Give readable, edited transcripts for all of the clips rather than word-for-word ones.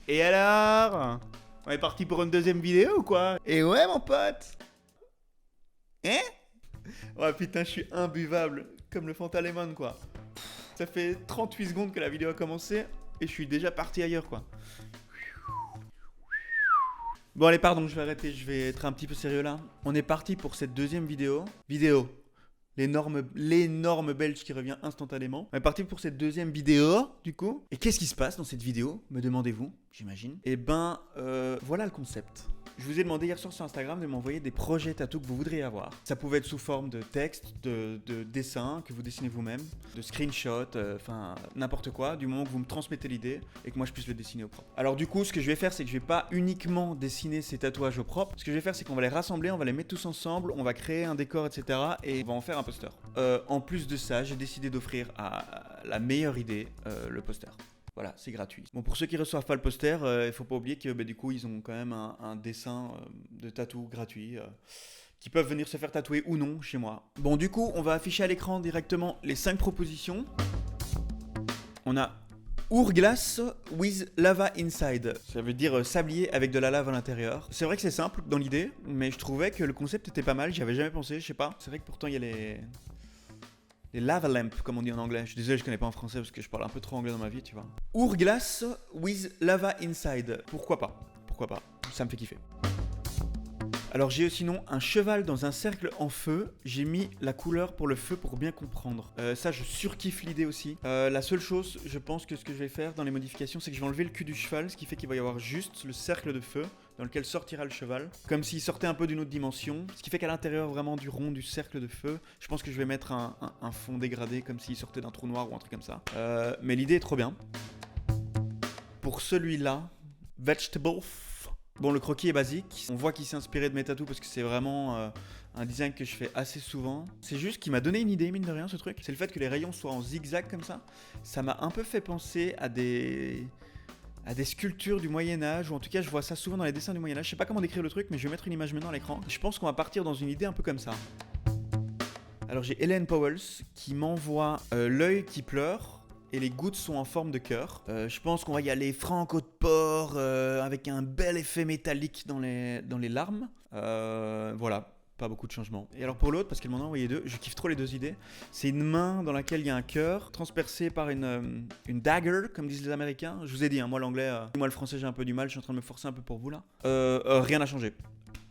Et alors? On est parti pour une deuxième vidéo ou quoi? Et ouais mon pote. Hein? Oh putain, je suis imbuvable. Comme le Fanta Lemon quoi. Ça fait 38 secondes que la vidéo a commencé et je suis déjà parti ailleurs quoi. Bon allez pardon, je vais arrêter, je vais être un petit peu sérieux là. On est parti pour cette deuxième vidéo. L'énorme belge qui revient instantanément. On est parti pour cette deuxième vidéo, du coup. Et qu'est-ce qui se passe dans cette vidéo, me demandez-vous, j'imagine. Eh ben, voilà le concept. Je vous ai demandé hier soir sur Instagram de m'envoyer des projets tatou que vous voudriez avoir. Ça pouvait être sous forme de texte, de dessin que vous dessinez vous-même, de screenshot, enfin n'importe quoi, du moment que vous me transmettez l'idée et que moi je puisse le dessiner au propre. Alors du coup, ce que je vais faire, c'est que je vais pas uniquement dessiner ces tatouages au propre. Ce que je vais faire, c'est qu'on va les rassembler, on va les mettre tous ensemble, on va créer un décor, etc. et on va en faire un poster. En plus de ça, j'ai décidé d'offrir à la meilleure idée le poster. Voilà, c'est gratuit. Bon, pour ceux qui reçoivent pas le poster, il faut pas oublier que du coup, ils ont quand même un dessin de tatou gratuit qui peuvent venir se faire tatouer ou non chez moi. Bon, du coup, on va afficher à l'écran directement les 5 propositions. On a Hourglass with lava inside. Ça veut dire sablier avec de la lave à l'intérieur. C'est vrai que c'est simple dans l'idée, mais je trouvais que le concept était pas mal. J'y avais jamais pensé, je sais pas. C'est vrai que pourtant, il y a les lava lamps, comme on dit en anglais. Je suis désolé, je connais pas en français parce que je parle un peu trop anglais dans ma vie, tu vois. Hourglass with lava inside. Pourquoi pas? Pourquoi pas? Ça me fait kiffer. Alors j'ai sinon un cheval dans un cercle en feu. J'ai mis la couleur pour le feu pour bien comprendre. Ça, je surkiffe l'idée aussi. La seule chose, je pense que ce que je vais faire dans les modifications, c'est que je vais enlever le cul du cheval, ce qui fait qu'il va y avoir juste le cercle de feu dans lequel sortira le cheval, comme s'il sortait un peu d'une autre dimension, ce qui fait qu'à l'intérieur vraiment du rond du cercle de feu, je pense que je vais mettre un fond dégradé, comme s'il sortait d'un trou noir ou un truc comme ça. Mais l'idée est trop bien. Pour celui-là, Vegetable. Bon, le croquis est basique. On voit qu'il s'est inspiré de mes tatous parce que c'est vraiment un design que je fais assez souvent. C'est juste qu'il m'a donné une idée, mine de rien, ce truc. C'est le fait que les rayons soient en zigzag comme ça. Ça m'a un peu fait penser à des sculptures du Moyen-Âge, ou en tout cas, je vois ça souvent dans les dessins du Moyen-Âge. Je sais pas comment décrire le truc, mais je vais mettre une image maintenant à l'écran. Je pense qu'on va partir dans une idée un peu comme ça. Alors, j'ai Hélène Powells qui m'envoie l'œil qui pleure. Et les gouttes sont en forme de cœur. Je pense qu'on va y aller franco de porc avec un bel effet métallique dans les larmes. Voilà, pas beaucoup de changements. Et alors pour l'autre, parce qu'elle m'en a envoyé deux, je kiffe trop les deux idées. C'est une main dans laquelle il y a un cœur, transpercé par une dagger, comme disent les Américains. Je vous ai dit, hein, moi l'anglais, moi le français j'ai un peu du mal, je suis en train de me forcer un peu pour vous là. Rien n'a changé.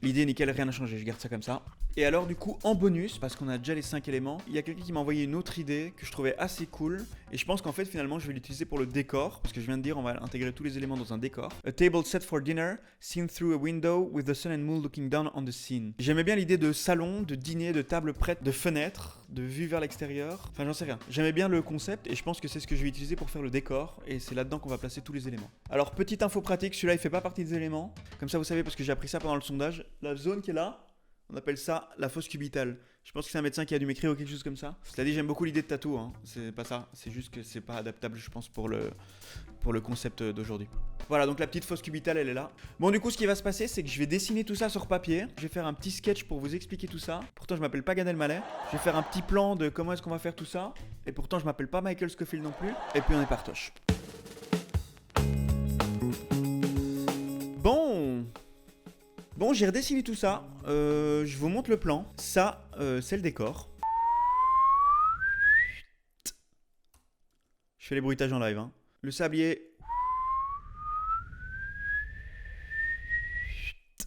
L'idée est nickel, rien n'a changé, je garde ça comme ça. Et alors du coup, en bonus, parce qu'on a déjà les 5 éléments, il y a quelqu'un qui m'a envoyé une autre idée que je trouvais assez cool. Et je pense qu'en fait, finalement, je vais l'utiliser pour le décor. Parce que je viens de dire, on va intégrer tous les éléments dans un décor. A table set for dinner, seen through a window with the sun and moon looking down on the scene. J'aimais bien l'idée de salon, de dîner, de table prête, de fenêtre, de vue vers l'extérieur. Enfin, j'en sais rien. J'aimais bien le concept et je pense que c'est ce que je vais utiliser pour faire le décor. Et c'est là-dedans qu'on va placer tous les éléments. Alors, petite info pratique, celui-là, il fait pas partie des éléments. Comme ça, vous savez, parce que j'ai appris ça pendant le sondage. La zone qui est là, on appelle ça la fosse cubitale. Je pense que c'est un médecin qui a dû m'écrire ou quelque chose comme ça. Cela dit, j'aime beaucoup l'idée de tatou, hein. C'est pas ça. C'est juste que c'est pas adaptable, je pense, pour le concept d'aujourd'hui. Voilà, donc la petite fosse cubitale, elle est là. Bon, du coup, ce qui va se passer, c'est que je vais dessiner tout ça sur papier. Je vais faire un petit sketch pour vous expliquer tout ça. Pourtant, je m'appelle pas Gad Elmaleh. Je vais faire un petit plan de comment est-ce qu'on va faire tout ça. Et pourtant, je m'appelle pas Michael Scofield non plus. Et puis, on est partoche. Bon, j'ai redessiné tout ça. Je vous montre le plan. Ça, c'est le décor. Je fais les bruitages en live. Hein. Le sablier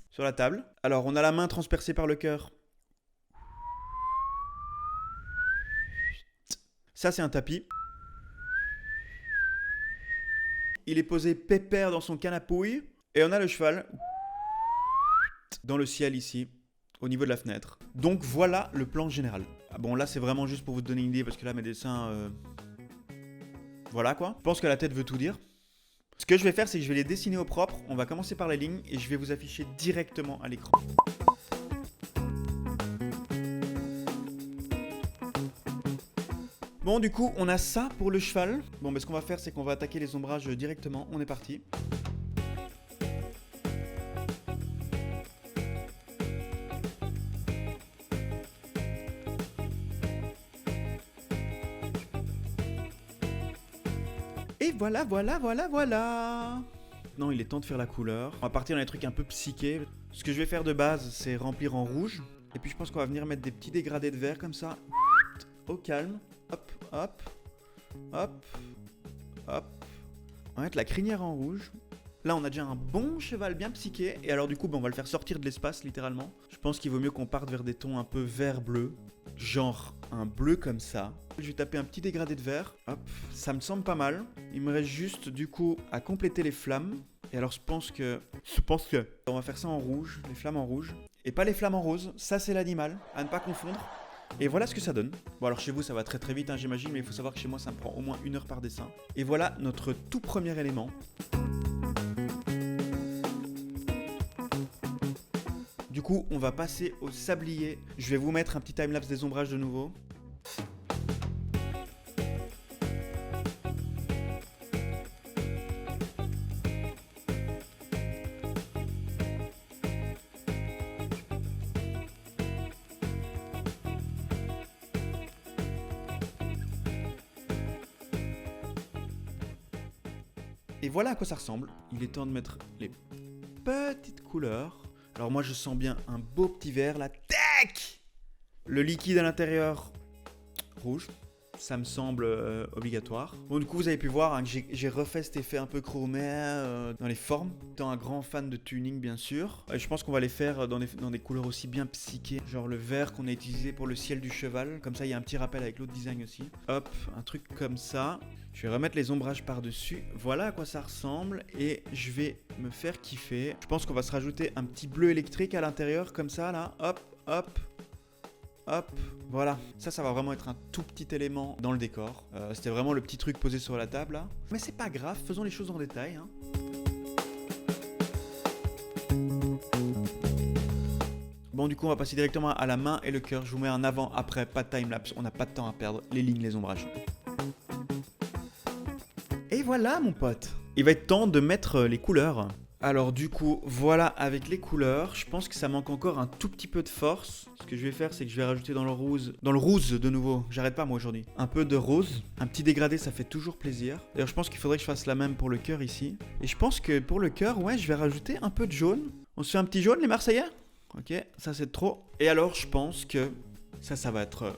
sur la table. Alors, on a la main transpercée par le cœur. Ça, c'est un tapis. Il est posé pépère dans son canapouille. Et on a le cheval dans le ciel ici, au niveau de la fenêtre. Donc voilà le plan général. Ah bon, là c'est vraiment juste pour vous donner une idée, parce que là mes dessins... Voilà quoi. Je pense que la tête veut tout dire. Ce que je vais faire, c'est que je vais les dessiner au propre. On va commencer par les lignes et je vais vous afficher directement à l'écran. Bon, du coup, on a ça pour le cheval. Bon, mais ce qu'on va faire, c'est qu'on va attaquer les ombrages directement. On est parti. Et voilà. maintenant il est temps de faire la couleur. On va partir dans les trucs un peu psychés. Ce que je vais faire de base, c'est remplir en rouge. Et puis je pense qu'on va venir mettre des petits dégradés de vert comme ça. Au calme. Hop, hop, hop, hop. On va mettre la crinière en rouge. Là, on a déjà un bon cheval bien psyché. Et alors du coup, on va le faire sortir de l'espace, littéralement. Je pense qu'il vaut mieux qu'on parte vers des tons un peu vert-bleu. Genre un bleu comme ça. Je vais taper un petit dégradé de vert. Hop, ça me semble pas mal. Il me reste juste, du coup, à compléter les flammes. Et alors, je pense que... on va faire ça en rouge, les flammes en rouge. Et pas les flammes en rose. Ça, c'est l'animal, à ne pas confondre. Et voilà ce que ça donne. Bon alors chez vous ça va très très vite hein, j'imagine, mais il faut savoir que chez moi ça me prend au moins 1 heure par dessin. Et voilà notre tout premier élément. Du coup on va passer au sablier. Je vais vous mettre un petit timelapse des ombrages de nouveau. Et voilà à quoi ça ressemble. Il est temps de mettre les petites couleurs. Alors moi je sens bien un beau petit vert là. Tac! Le liquide à l'intérieur rouge. Ça me semble obligatoire. Bon du coup vous avez pu voir hein, que j'ai refait cet effet un peu chromé dans les formes. Étant un grand fan de tuning bien sûr. Et je pense qu'on va les faire dans des couleurs aussi bien psychées. Genre le vert qu'on a utilisé pour le ciel du cheval. Comme ça il y a un petit rappel avec l'autre design aussi. Hop, un truc comme ça. Je vais remettre les ombrages par-dessus. Voilà à quoi ça ressemble. Et je vais me faire kiffer. Je pense qu'on va se rajouter un petit bleu électrique à l'intérieur comme ça là. Hop, hop. Hop, voilà. Ça va vraiment être un tout petit élément dans le décor. C'était vraiment le petit truc posé sur la table là. Mais c'est pas grave, faisons les choses en détail. Hein. Bon, du coup, on va passer directement à la main et le cœur. Je vous mets un avant, après, pas de timelapse. On n'a pas de temps à perdre. Les lignes, les ombrages. Et voilà, mon pote. Il va être temps de mettre les couleurs. Alors du coup, voilà avec les couleurs, je pense que ça manque encore un tout petit peu de force. Ce que je vais faire, c'est que je vais rajouter dans le rose de nouveau, j'arrête pas moi aujourd'hui. Un peu de rose, un petit dégradé, ça fait toujours plaisir. D'ailleurs, je pense qu'il faudrait que je fasse la même pour le cœur ici. Et je pense que pour le cœur, ouais, je vais rajouter un peu de jaune. On se fait un petit jaune, les Marseillais? Ok, ça c'est trop. Et alors, je pense que ça va être...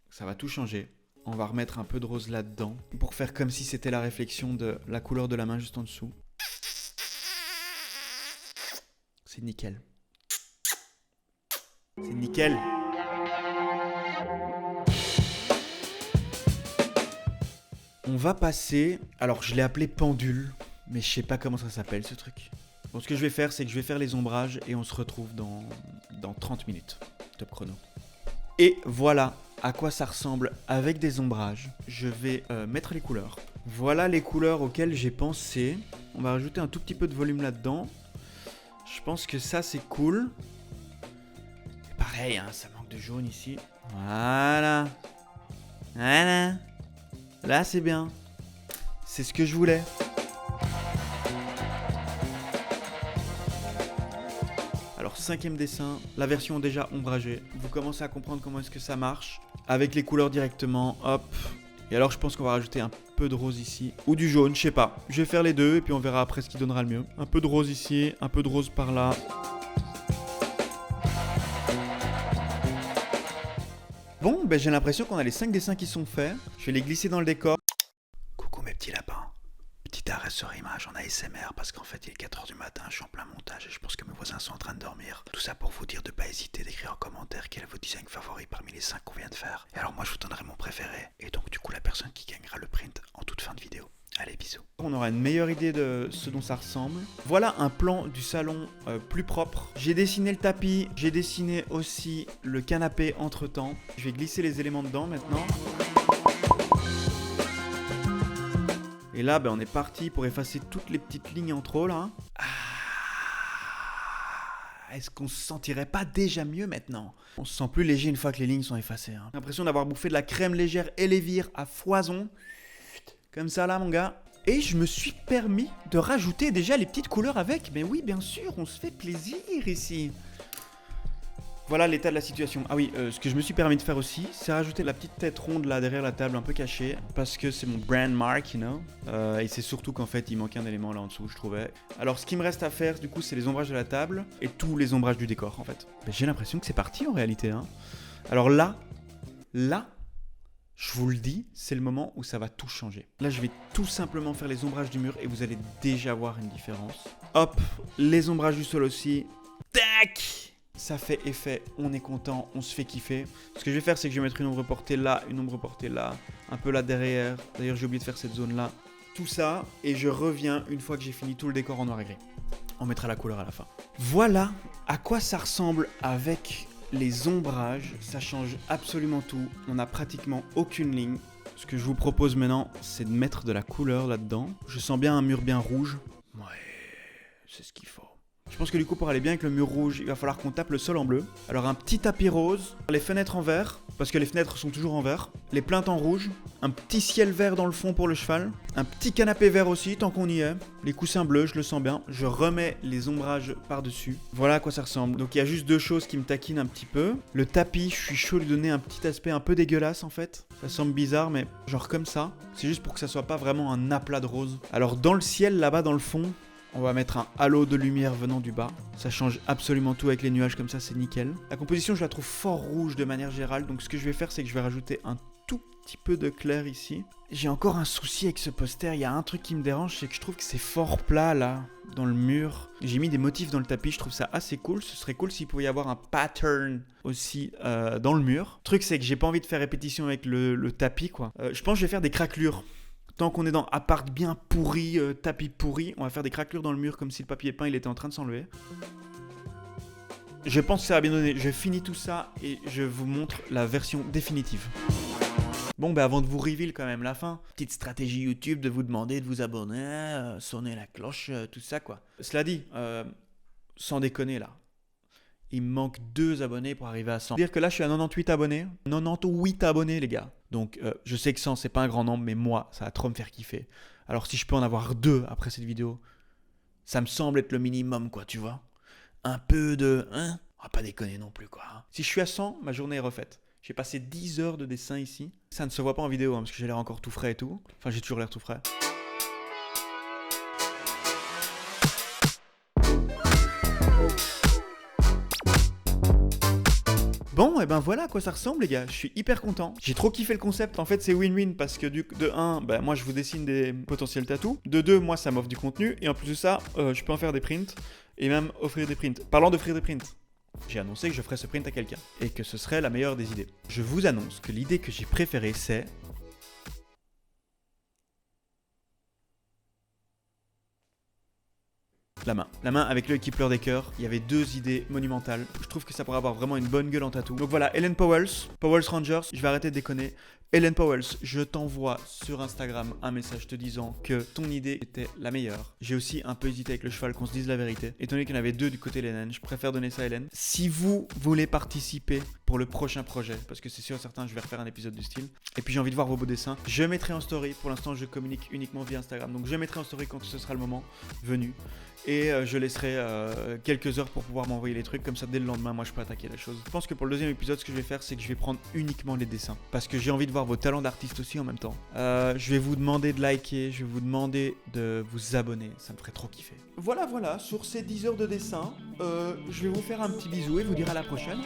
Ça va tout changer. On va remettre un peu de rose là-dedans pour faire comme si c'était la réflexion de la couleur de la main juste en dessous. C'est nickel. C'est nickel. On va passer... Alors, je l'ai appelé pendule, mais je sais pas comment ça s'appelle ce truc. Bon, ce que je vais faire, c'est que je vais faire les ombrages et on se retrouve dans 30 minutes. Top chrono. Et voilà à quoi ça ressemble avec des ombrages. Je vais mettre les couleurs. Voilà les couleurs auxquelles j'ai pensé. On va rajouter un tout petit peu de volume là-dedans. Je pense que ça c'est cool. Pareil, hein, ça manque de jaune ici. Voilà. Voilà. Là c'est bien. C'est ce que je voulais. Alors 5e dessin, la version déjà ombragée. Vous commencez à comprendre comment est-ce que ça marche. Avec les couleurs directement, hop. Et alors je pense qu'on va rajouter un peu de rose ici. Ou du jaune, je sais pas. Je vais faire les deux et puis on verra après ce qui donnera le mieux. Un peu de rose ici, un peu de rose par là. Bon, ben j'ai l'impression qu'on a les 5 dessins qui sont faits. Je vais les glisser dans le décor. Coucou mes petits lapins. Petit arrêt sur image en ASMR parce qu'en fait il est 4h du matin, je suis en plein montage et je pense que mes voisins sont en train de dormir. Tout ça pour vous dire de ne pas hésiter d'écrire en commentaire quel est votre design favori parmi les 5 qu'on vient de faire. Et alors moi je vous donnerai mon préféré et donc du coup la personne qui gagnera le print en toute fin de vidéo. Allez, bisous. On aura une meilleure idée de ce dont ça ressemble. Voilà un plan du salon plus propre. J'ai dessiné le tapis, j'ai dessiné aussi le canapé entre temps. Je vais glisser les éléments dedans maintenant. Et là, ben, on est parti pour effacer toutes les petites lignes en trop là. Est-ce qu'on se sentirait pas déjà mieux maintenant? On se sent plus léger une fois que les lignes sont effacées. Hein. J'ai l'impression d'avoir bouffé de la crème légère Elevir à foison. Comme ça là mon gars. Et je me suis permis de rajouter déjà les petites couleurs avec. Mais oui bien sûr, on se fait plaisir ici. Voilà l'état de la situation. Ah oui, ce que je me suis permis de faire aussi, c'est rajouter la petite tête ronde là derrière la table, un peu cachée, parce que c'est mon brand mark, you know. Et c'est surtout qu'en fait, il manquait un élément là en dessous, je trouvais. Alors, ce qui me reste à faire, du coup, c'est les ombrages de la table et tous les ombrages du décor, en fait. Mais j'ai l'impression que c'est parti en réalité, hein. Alors là, je vous le dis, c'est le moment où ça va tout changer. Là, je vais tout simplement faire les ombrages du mur et vous allez déjà voir une différence. Hop, les ombrages du sol aussi. Tac! Ça fait effet, on est content, on se fait kiffer. Ce que je vais faire, c'est que je vais mettre une ombre portée là, une ombre portée là, un peu là derrière. D'ailleurs, j'ai oublié de faire cette zone-là. Tout ça, et je reviens une fois que j'ai fini tout le décor en noir et gris. On mettra la couleur à la fin. Voilà à quoi ça ressemble avec les ombrages. Ça change absolument tout. On n'a pratiquement aucune ligne. Ce que je vous propose maintenant, c'est de mettre de la couleur là-dedans. Je sens bien un mur bien rouge. Ouais, c'est ce qu'il faut. Je pense que du coup, pour aller bien avec le mur rouge, il va falloir qu'on tape le sol en bleu. Alors un petit tapis rose, les fenêtres en vert, parce que les fenêtres sont toujours en vert, les plinthes en rouge, un petit ciel vert dans le fond pour le cheval, un petit canapé vert aussi, tant qu'on y est, les coussins bleus, je le sens bien, je remets les ombrages par-dessus. Voilà à quoi ça ressemble. Donc il y a juste deux choses qui me taquinent un petit peu. Le tapis, je suis chaud de lui donner un petit aspect un peu dégueulasse en fait. Ça semble bizarre, mais genre comme ça. C'est juste pour que ça soit pas vraiment un aplat de rose. Alors dans le ciel, là-bas dans le fond, on va mettre un halo de lumière venant du bas. Ça change absolument tout avec les nuages comme ça, c'est nickel. La composition, je la trouve fort rouge de manière générale. Donc ce que je vais faire, c'est que je vais rajouter un tout petit peu de clair ici. J'ai encore un souci avec ce poster. Il y a un truc qui me dérange, c'est que je trouve que c'est fort plat là, dans le mur. J'ai mis des motifs dans le tapis, je trouve ça assez cool. Ce serait cool s'il pouvait y avoir un pattern aussi dans le mur. Le truc, c'est que j'ai pas envie de faire répétition avec le tapis, quoi. Je pense que je vais faire des craquelures. Tant qu'on est dans appart bien pourri, tapis pourri, on va faire des craquelures dans le mur comme si le papier peint il était en train de s'enlever. Je pense que ça va bien donner. Je finis tout ça et je vous montre la version définitive. Bon, bah avant de vous reveal quand même la fin, petite stratégie YouTube de vous demander de vous abonner, sonner la cloche, tout ça quoi. Cela dit, sans déconner là, il me manque 2 abonnés pour arriver à 100. C'est-à-dire que là, je suis à 98 abonnés. 98 abonnés, les gars. Donc, je sais que 100, c'est pas un grand nombre, mais moi, ça va trop me faire kiffer. Alors, si je peux en avoir 2 après cette vidéo, ça me semble être le minimum, quoi, tu vois. Un peu de... Hein, on va pas déconner non plus, quoi. Hein. Si je suis à 100, ma journée est refaite. J'ai passé 10 heures de dessin ici. Ça ne se voit pas en vidéo, hein, parce que j'ai l'air encore tout frais et tout. Enfin, j'ai toujours l'air tout frais. Bon, et ben voilà à quoi ça ressemble les gars, je suis hyper content. J'ai trop kiffé le concept, en fait c'est win-win parce que de 1, ben, moi je vous dessine des potentiels tatous. De 2, moi ça m'offre du contenu. Et en plus de ça, je peux en faire des prints et même offrir des prints. Parlant d'offrir des prints, j'ai annoncé que je ferais ce print à quelqu'un et que ce serait la meilleure des idées. Je vous annonce que l'idée que j'ai préférée c'est... La main avec l'œil qui pleure des cœurs. Il y avait 2 idées monumentales. Je trouve que ça pourrait avoir vraiment une bonne gueule en tatou. Donc voilà, Helen Powells Rangers, je vais arrêter de déconner. Helen Powells, je t'envoie sur Instagram un message te disant que ton idée était la meilleure. J'ai aussi un peu hésité avec le cheval, qu'on se dise la vérité. Étant donné qu'il y en avait 2 du côté de Hélène, je préfère donner ça à Hélène. Si vous voulez participer pour le prochain projet, parce que c'est sûr certain, je vais refaire un épisode du style. Et puis j'ai envie de voir vos beaux dessins. Je mettrai en story. Pour l'instant, je communique uniquement via Instagram. Donc je mettrai en story quand ce sera le moment venu. Et je laisserai quelques heures pour pouvoir m'envoyer les trucs. Comme ça, dès le lendemain, moi, je peux attaquer la chose. Je pense que pour le deuxième épisode, ce que je vais faire, c'est que je vais prendre uniquement les dessins. Parce que j'ai envie de voir vos talents d'artiste aussi en même temps. Je vais vous demander de liker. Je vais vous demander de vous abonner. Ça me ferait trop kiffer. Voilà, sur ces 10 heures de dessin, je vais vous faire un petit bisou et vous dire à la prochaine.